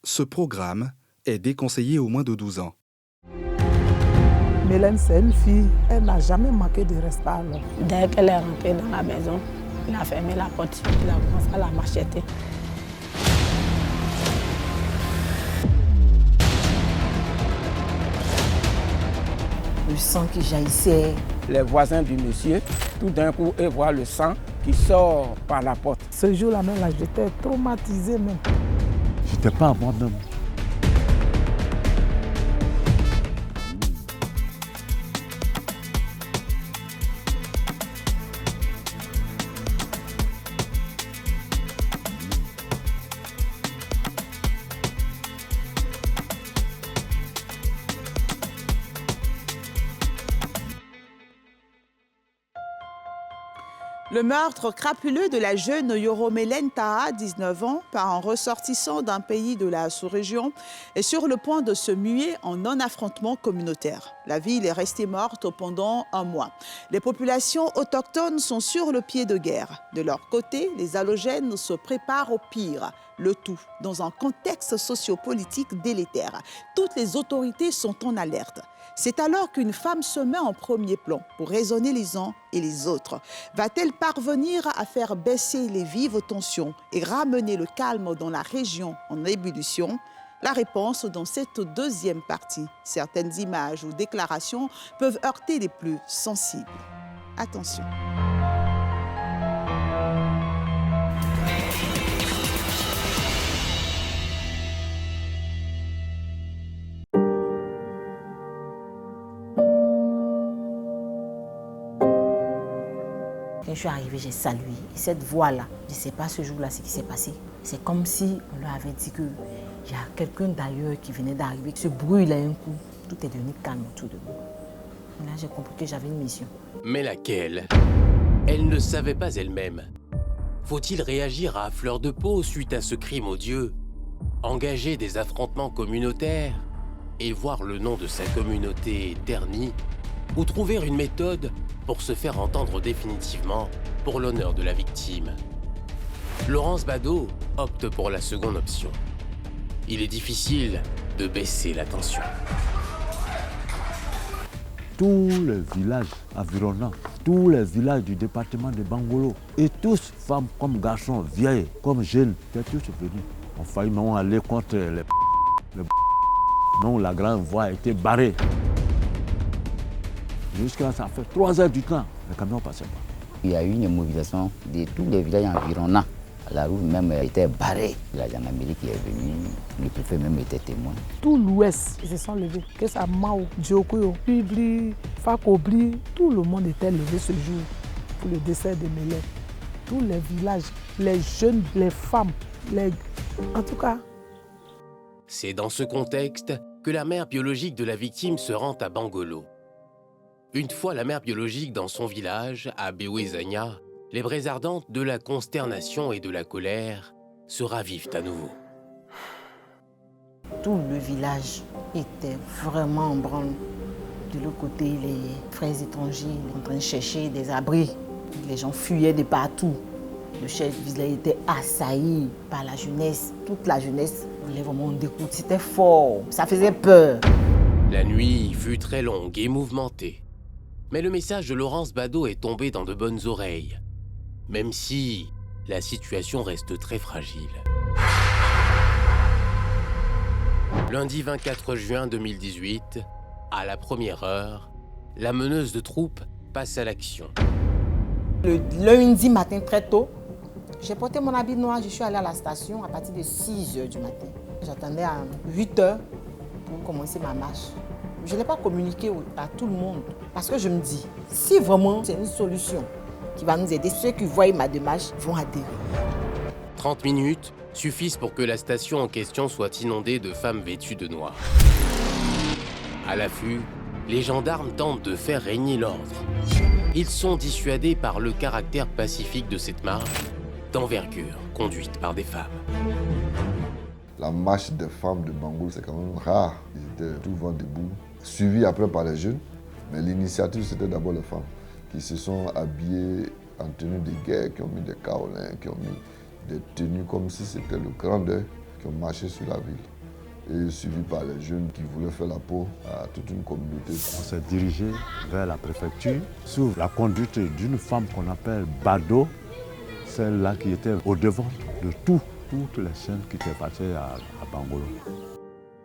Ce programme est déconseillé aux moins de 12 ans. Mélène, c'est une fille, elle n'a jamais manqué de respect à l'homme. Dès qu'elle est rentrée dans la maison, il a fermé la porte, il a commencé à la macheter. Le sang qui jaillissait. Les voisins du monsieur, tout d'un coup, ils voient le sang qui sort par la porte. Ce jour-là même, j'étais traumatisée même. J'étais pas à moi-même. Le meurtre crapuleux de la jeune Yoromélène Taha, 19 ans, par un ressortissant d'un pays de la sous-région, est sur le point de se muer en non-affrontement communautaire. La ville est restée morte pendant un mois. Les populations autochtones sont sur le pied de guerre. De leur côté, les halogènes se préparent au pire. Le tout dans un contexte sociopolitique délétère. Toutes les autorités sont en alerte. C'est alors qu'une femme se met en premier plan pour raisonner les uns et les autres. Va-t-elle parvenir à faire baisser les vives tensions et ramener le calme dans la région en ébullition? La réponse dans cette deuxième partie. Certaines images ou déclarations peuvent heurter les plus sensibles. Attention. Quand je suis arrivée, j'ai salué. Et cette voix-là, je ne sais pas ce jour-là ce qui s'est passé. C'est comme si on leur avait dit qu'il y a quelqu'un d'ailleurs qui venait d'arriver. Ce bruit-là, un coup, tout est devenu calme autour de moi. Et là, j'ai compris que j'avais une mission. Mais laquelle? Elle ne savait pas elle-même. Faut-il réagir à fleur de peau suite à ce crime odieux? Engager des affrontements communautaires et voir le nom de sa communauté terni? Ou trouver une méthode pour se faire entendre définitivement pour l'honneur de la victime? Laurence Bado opte pour la seconde option. Il est difficile de baisser la tension. Tous les villages environnants, tous les villages du département de Bangolo, et tous, femmes comme garçons, vieilles comme jeunes, étaient tous venus. On faillit non aller contre les non, la grande voie a été barrée. Jusqu'à ça fait 3 heures du temps, le camion ne passait pas. Il y a eu une mobilisation de tous les villages environnants. La route même était barrée. La gendarmerie qui est venue, le préfet même était témoin. Tout l'Ouest, ils se sont levés. Que ça Mao, Djokoyo, Pibli, Fakobli, tout le monde était levé ce jour pour le décès de Mélène. Tous les villages, les jeunes, les femmes, en tout cas. C'est dans ce contexte que la mère biologique de la victime se rend à Bangolo. Une fois la mère biologique dans son village, à Bewezania, les braises ardentes de la consternation et de la colère se ravivent à nouveau. Tout le village était vraiment en branle. De l'autre côté, les frères étrangers étaient en train de chercher des abris. Les gens fuyaient de partout. Le chef du village était assailli par la jeunesse. Toute la jeunesse voulait vraiment découdre. C'était fort, ça faisait peur. La nuit fut très longue et mouvementée. Mais le message de Laurence Bado est tombé dans de bonnes oreilles, même si la situation reste très fragile. Lundi 24 juin 2018, à la première heure, la meneuse de troupe passe à l'action. Le lundi matin très tôt, j'ai porté mon habit noir, je suis allée à la station à partir de 6 h du matin. J'attendais à 8 h pour commencer ma marche. Je n'ai pas communiqué à tout le monde parce que je me dis, si vraiment c'est une solution qui va nous aider, ceux qui voient ma démarche vont adhérer. 30 minutes suffisent pour que la station en question soit inondée de femmes vêtues de noir. À l'affût, les gendarmes tentent de faire régner l'ordre. Ils sont dissuadés par le caractère pacifique de cette marche, d'envergure, conduite par des femmes. La marche des femmes de Bangolo, c'est quand même rare. Ils étaient tout vent debout, suivis après par les jeunes. Mais l'initiative, c'était d'abord les femmes qui se sont habillées en tenue de guerre, qui ont mis des carolins, qui ont mis des tenues comme si c'était le grand deuil, qui ont marché sur la ville et suivis par les jeunes qui voulaient faire la peau à toute une communauté. On s'est dirigé vers la préfecture sous la conduite d'une femme qu'on appelle Bado, celle-là qui était au devant de toutes les scènes qui étaient passées à Bangolo.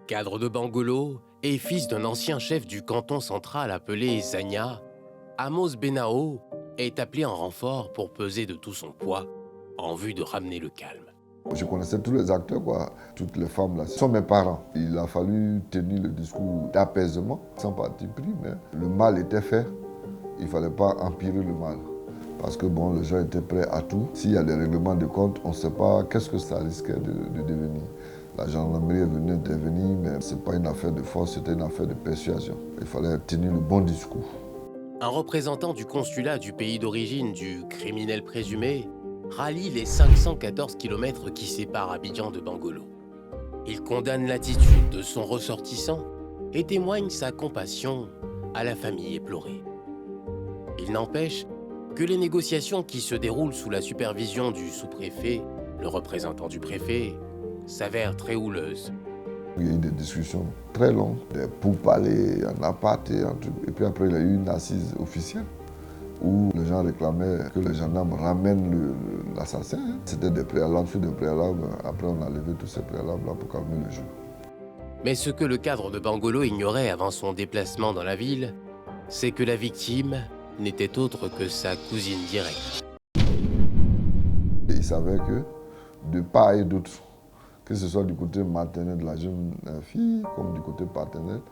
Cadre de Bangolo et fils d'un ancien chef du canton central appelé Zania, Amos Benao est appelé en renfort pour peser de tout son poids en vue de ramener le calme. Je connaissais tous les acteurs, quoi. Toutes les femmes là, ce sont mes parents. Il a fallu tenir le discours d'apaisement, sans parti pris, mais le mal était fait. Il ne fallait pas empirer le mal. Parce que bon, les gens étaient prêts à tout. S'il y a des règlements de compte, on ne sait pas qu'est-ce que ça risquait de devenir. La gendarmerie est venue intervenir, mais ce n'est pas une affaire de force, c'était une affaire de persuasion. Il fallait tenir le bon discours. Un représentant du consulat du pays d'origine du criminel présumé rallie les 514 km qui séparent Abidjan de Bangolo. Il condamne l'attitude de son ressortissant et témoigne sa compassion à la famille éplorée. Il n'empêche que les négociations qui se déroulent sous la supervision du sous-préfet, le représentant du préfet, s'avèrent très houleuses. Il y a eu des discussions très longues, des pourparlers en aparté, et puis après il y a eu une assise officielle où les gens réclamaient que les gendarmes ramènent l'assassin. C'était des préalables sur des préalables. Après, on a levé tous ces préalables-là pour calmer le jeu. Mais ce que le cadre de Bangolo ignorait avant son déplacement dans la ville, c'est que la victime n'était autre que sa cousine directe. Et il savait que, de part et d'autre, que ce soit du côté maternel de la jeune fille, comme du côté paternel,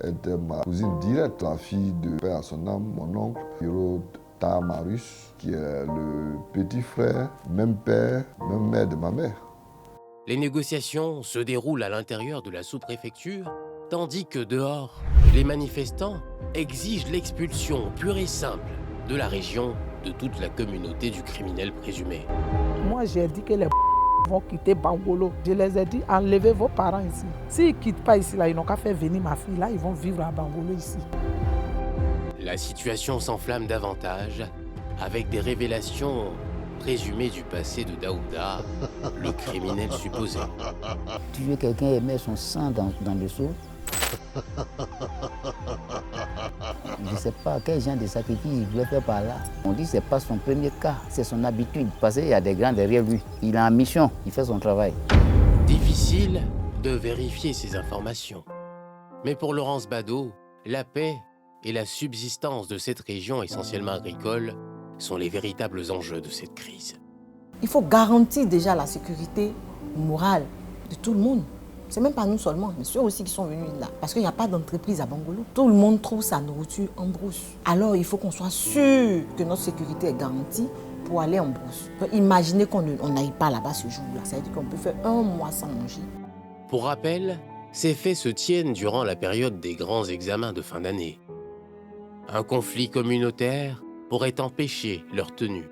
elle était ma cousine directe, la fille de père à son âme, mon oncle, Hiro Tamarus, qui est le petit frère, même père, même mère de ma mère. Les négociations se déroulent à l'intérieur de la sous-préfecture, tandis que dehors, les manifestants exigent l'expulsion pure et simple de la région de toute la communauté du criminel présumé. Moi, j'ai dit que les vont quitter Bangolo. Je les ai dit, enlevez vos parents ici. S'ils ne quittent pas ici, là, ils n'ont qu'à faire venir ma fille. Là, ils vont vivre à Bangolo ici. La situation s'enflamme davantage avec des révélations présumées du passé de Daouda, le criminel supposé. Tuer quelqu'un et mettre son sang dans le seau. Je ne sais pas quel genre de sacrifice il voulait faire par là. On dit que ce n'est pas son premier cas, c'est son habitude. Parce qu'il y a des grands derrière lui. Il est en mission, il fait son travail. Difficile de vérifier ces informations. Mais pour Laurence Bado, la paix et la subsistance de cette région essentiellement agricole sont les véritables enjeux de cette crise. Il faut garantir déjà la sécurité morale de tout le monde. C'est même pas nous seulement, mais ceux aussi qui sont venus là. Parce qu'il n'y a pas d'entreprise à Bangolo. Tout le monde trouve sa nourriture en brousse. Alors il faut qu'on soit sûr que notre sécurité est garantie pour aller en brousse. Imaginez qu'on n'aille pas là-bas ce jour-là. Ça veut dire qu'on peut faire 1 mois sans manger. Pour rappel, ces faits se tiennent durant la période des grands examens de fin d'année. Un conflit communautaire pourrait empêcher leur tenue.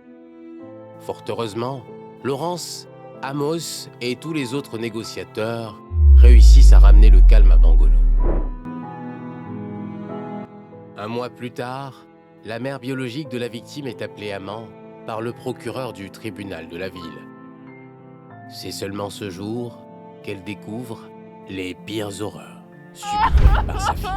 Fort heureusement, Laurence, Amos et tous les autres négociateurs réussissent à ramener le calme à Bangolo. Un mois plus tard, la mère biologique de la victime est appelée amant par le procureur du tribunal de la ville. C'est seulement ce jour qu'elle découvre les pires horreurs subies par sa fille.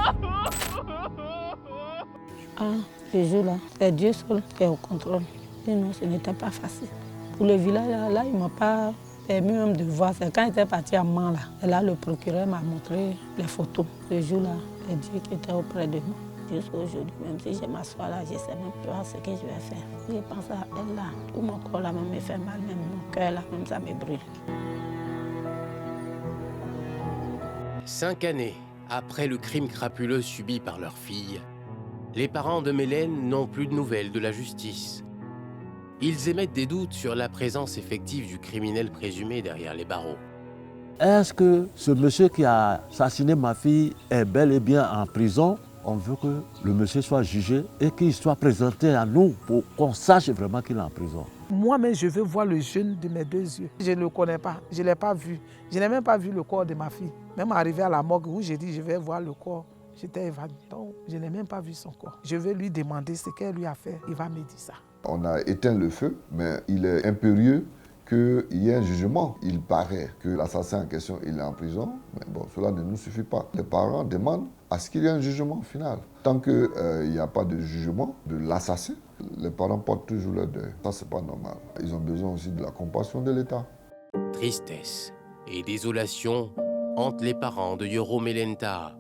Ce jour-là, c'est Dieu seul qui est au contrôle. Sinon, ce n'était pas facile. Pour le village, là, ils ne m'ont pas permis même de voir. C'est quand j'étais partie à Mans, là. Et là, le procureur m'a montré les photos. Ce jour-là, c'est Dieu qui était auprès de moi. Jusqu'à aujourd'hui, même si je m'assois là, je ne sais même pas ce que je vais faire. Je pense à elle là. Tout mon corps là me fait mal, même mon cœur là, même ça me brûle. 5 années après le crime crapuleux subi par leur fille, les parents de Mélène n'ont plus de nouvelles de la justice. Ils émettent des doutes sur la présence effective du criminel présumé derrière les barreaux. Est-ce que ce monsieur qui a assassiné ma fille est bel et bien en prison? On veut que le monsieur soit jugé et qu'il soit présenté à nous pour qu'on sache vraiment qu'il est en prison. Moi-même, je veux voir le jeune de mes 2 yeux. Je ne le connais pas, je ne l'ai pas vu. Je n'ai même pas vu le corps de ma fille. Même arrivé à la morgue où j'ai dit je vais voir le corps, j'étais évanouie. Donc, je n'ai même pas vu son corps. Je vais lui demander ce qu'elle lui a fait. Il va me dire ça. On a éteint le feu, mais il est impérieux qu'il y ait un jugement. Il paraît que l'assassin en question, il est en prison, mais bon, cela ne nous suffit pas. Les parents demandent à ce qu'il y ait un jugement final. Tant qu'il n'y a pas de jugement de l'assassin, les parents portent toujours leur deuil. Ça, c'est pas normal. Ils ont besoin aussi de la compassion de l'État. Tristesse et désolation hantent les parents de Yoro Melenta.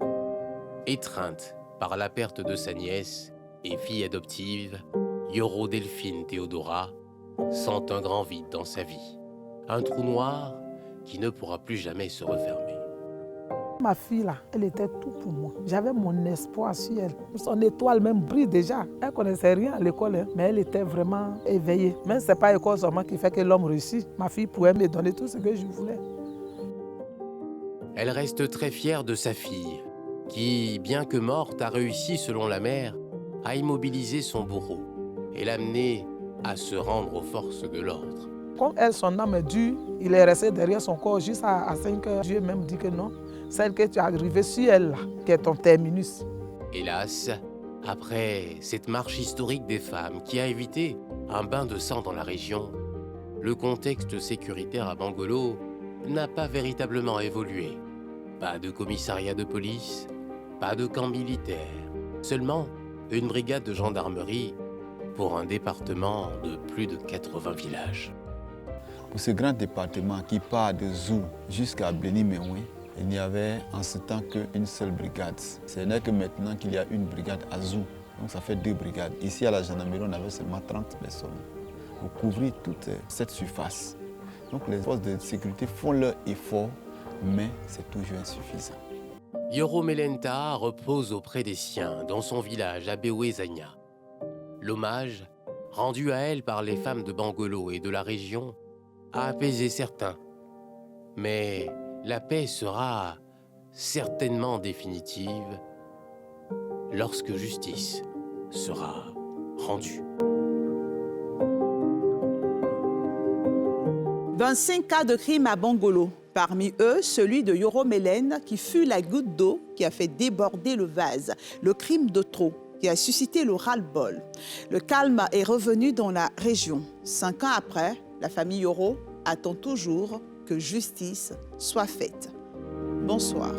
Étreinte par la perte de sa nièce et fille adoptive, Yoro Delphine Théodora sent un grand vide dans sa vie. Un trou noir qui ne pourra plus jamais se refermer. Ma fille là, elle était tout pour moi. J'avais mon espoir sur elle. Son étoile même brille déjà. Elle ne connaissait rien à l'école, hein, mais elle était vraiment éveillée. Mais ce n'est pas l'école seulement qui fait que l'homme réussit. Ma fille pouvait me donner tout ce que je voulais. Elle reste très fière de sa fille, qui, bien que morte, a réussi, selon la mère, à immobiliser son bourreau et l'amener à se rendre aux forces de l'ordre. Comme elle, son âme est dure, il est resté derrière son corps juste à 5 heures. Dieu même dit que non, celle que tu as arrivée sur elle, là, qui est ton terminus. Hélas, après cette marche historique des femmes qui a évité un bain de sang dans la région, le contexte sécuritaire à Bangolo n'a pas véritablement évolué. Pas de commissariat de police, pas de camp militaire, seulement une brigade de gendarmerie pour un département de plus de 80 villages. Pour ce grand département qui part de Zou jusqu'à Béni-Méoué, il n'y avait en ce temps qu'une seule brigade. Ce n'est que maintenant qu'il y a une brigade à Zou, donc ça fait 2 brigades. Ici à la gendarmerie, on avait seulement 30 personnes pour couvrir toute cette surface. Donc les forces de sécurité font leur effort, mais c'est toujours insuffisant. Yoro Melenta repose auprès des siens dans son village à Béoué-Zagna. L'hommage, rendu à elle par les femmes de Bangolo et de la région, a apaisé certains. Mais la paix sera certainement définitive lorsque justice sera rendue. Dans 5 cas de crime à Bangolo, parmi eux, celui de Yoro Melen qui fut la goutte d'eau qui a fait déborder le vase, le crime de trop qui a suscité le ras-le-bol. Le calme est revenu dans la région. 5 ans après, la famille Yoro attend toujours que justice soit faite. Bonsoir.